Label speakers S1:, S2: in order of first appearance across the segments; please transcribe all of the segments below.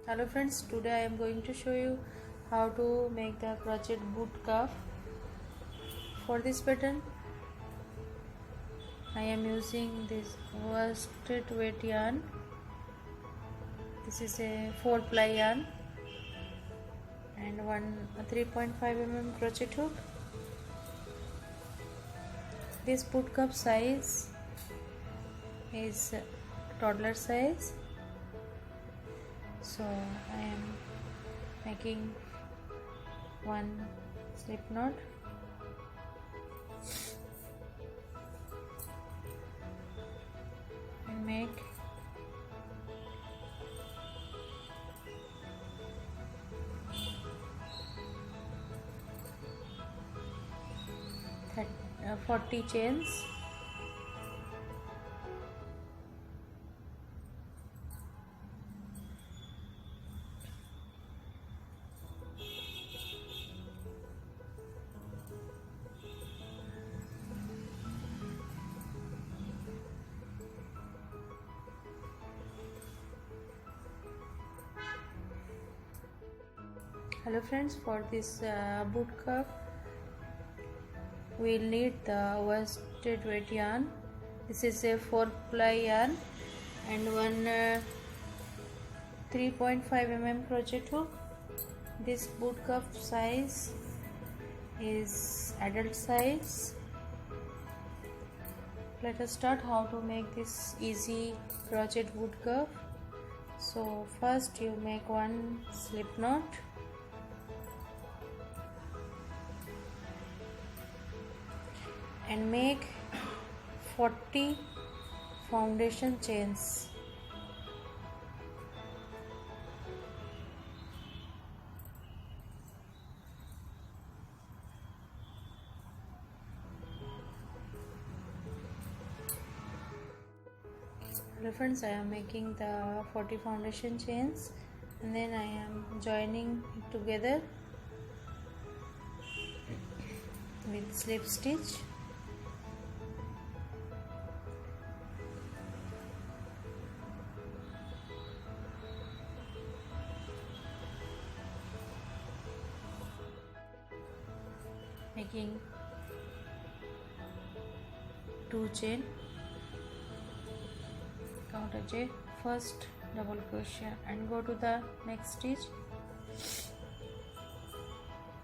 S1: Hello friends, today I am going to show you how to make the crochet boot cuff. For this pattern I am using this worsted weight yarn. This is a 4-ply yarn and one 3.5 mm crochet hook. This boot cuff size is toddler size, so I am making one slip knot and make that 40 chains. Hello friends, for this boot cuff we'll need the worsted weight yarn. This is a 4-ply yarn and one 3.5 mm crochet hook. This boot cuff size is adult size. Let us start how to make this easy crochet boot cuff. So first you make one slip knot and make 40 foundation chains. Hello friends, I am making the 40 foundation chains and then I am joining it together with slip stitch. Making 2 chain, counter J, first double crochet and go to the next stitch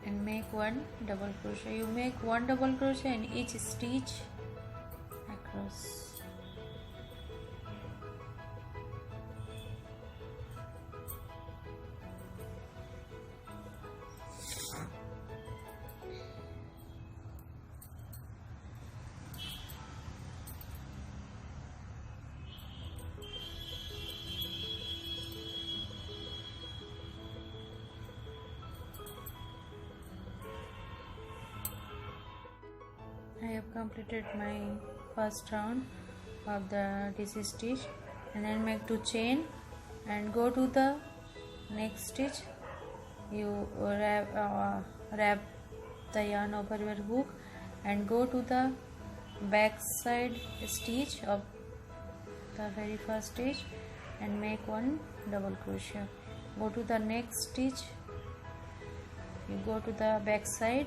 S1: and make one double crochet. You make one double crochet in each stitch across. I have completed my first round of the DC stitch and then make 2 chain and go to the next stitch. You wrap the yarn over your hook and go to the back side stitch of the very first stitch and make one double crochet. Go to the next stitch, you go to the back side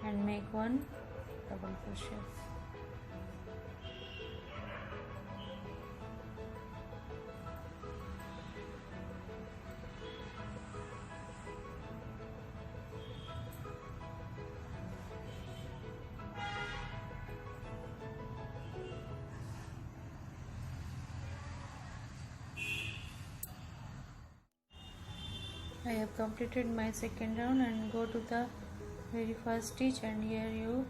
S1: and make one double crochet. I have completed my second round and go to the very first stitch and here you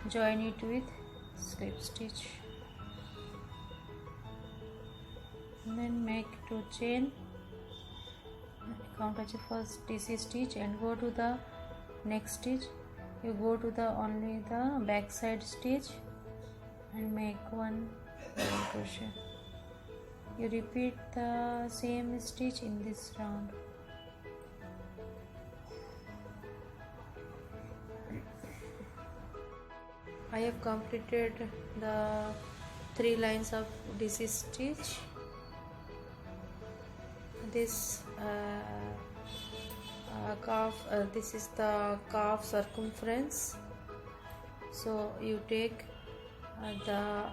S1: join it with slip stitch and then make 2 chain, count as the first DC stitch and go to the next stitch. You go to the only the back side stitch and make one double crochet. You repeat the same stitch in this round. I have completed the 3 lines of DC stitch. this this is the calf circumference. So you take the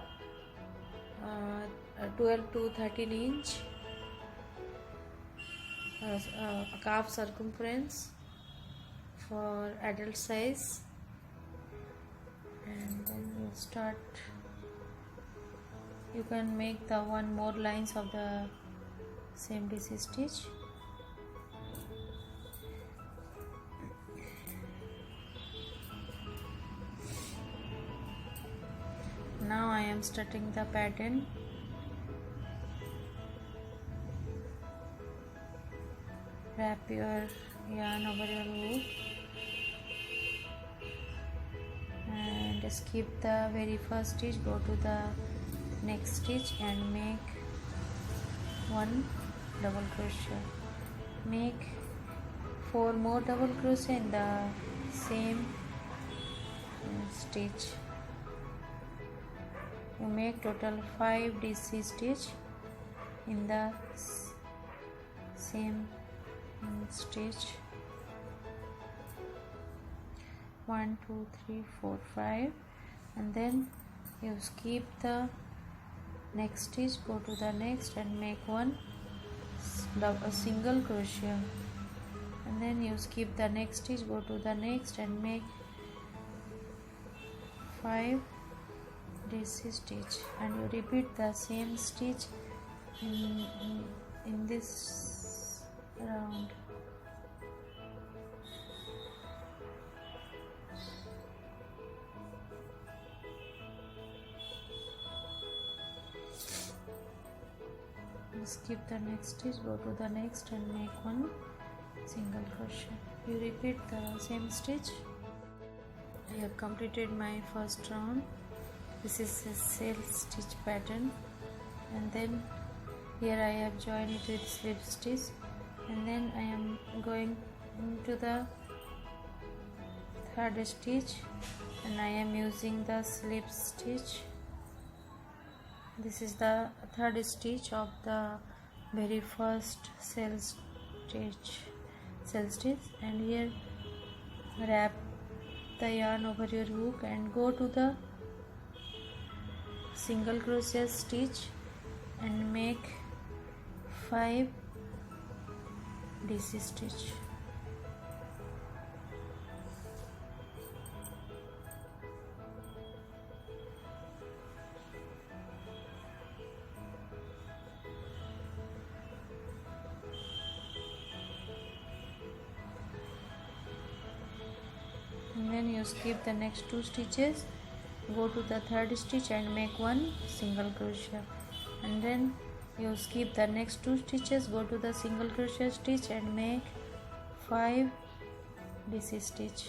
S1: 12 to 13 inch calf circumference for adult size, and then you start. You can make the one more lines of the same DC stitch. Now I am starting the pattern. Wrap your yarn over your hook and skip the very first stitch, go to the next stitch and make one double crochet. Make 4 more double crochet in the same stitch. You make total 5 DC stitch in the same stitch. 1 2 3 4 5, and then you skip the next stitch, go to the next and make one single crochet, and then you skip the next stitch, go to the next and make 5 DC stitch, and you repeat the same stitch in this round. Skip the next stitch, go to the next and make one single crochet. You repeat the same stitch. I have completed my first round. This is a sail stitch pattern, and then here I have joined it with slip stitch, and then I am going into the third stitch and I am using the slip stitch. This is the third stitch of the very first sail stitch, and here wrap the yarn over your hook and go to the single crochet stitch and make 5 DC stitch. And then you skip the next 2 stitches, go to the third stitch and make one single crochet, and then you skip the next 2 stitches, go to the single crochet stitch and make 5 DC stitch.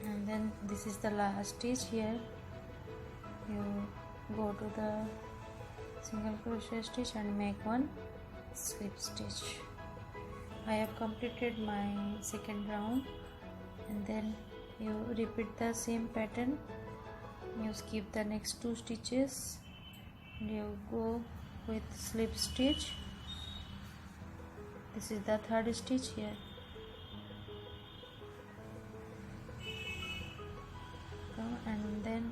S1: And then this is the last stitch. Here you go to the single crochet stitch and make one slip stitch. I have completed my second round, and then you repeat the same pattern. You skip the next 2 stitches and you go with slip stitch. This is the third stitch here. And then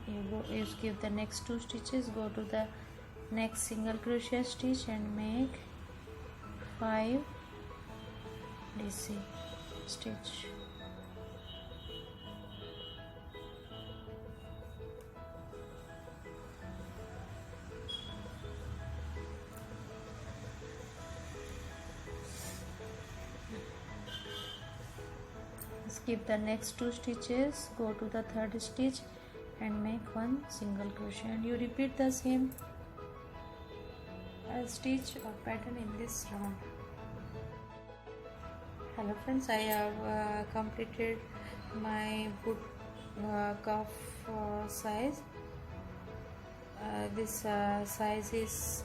S1: you skip the next 2 stitches, go to the next single crochet stitch and make 5 DC stitch. skip the next 2 stitches, go to the 3rd stitch and make 1 single crochet, and you repeat the same stitch or pattern in this round. Hello friends, I have completed my boot cuff size. This size is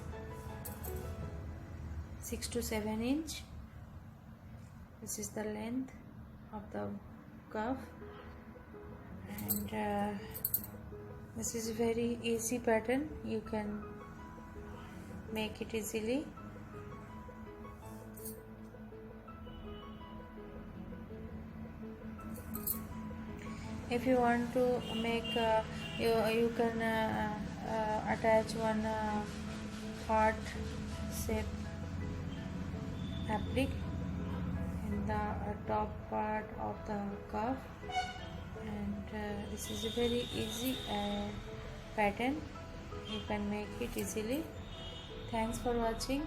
S1: 6 to 7 inch. This is the length of the cuff, and this is very easy pattern. You can make it easily. If you want to make you can attach one heart shape applique in the top part of the cuff, and this is a very easy pattern. You can make it easily. Thanks for watching.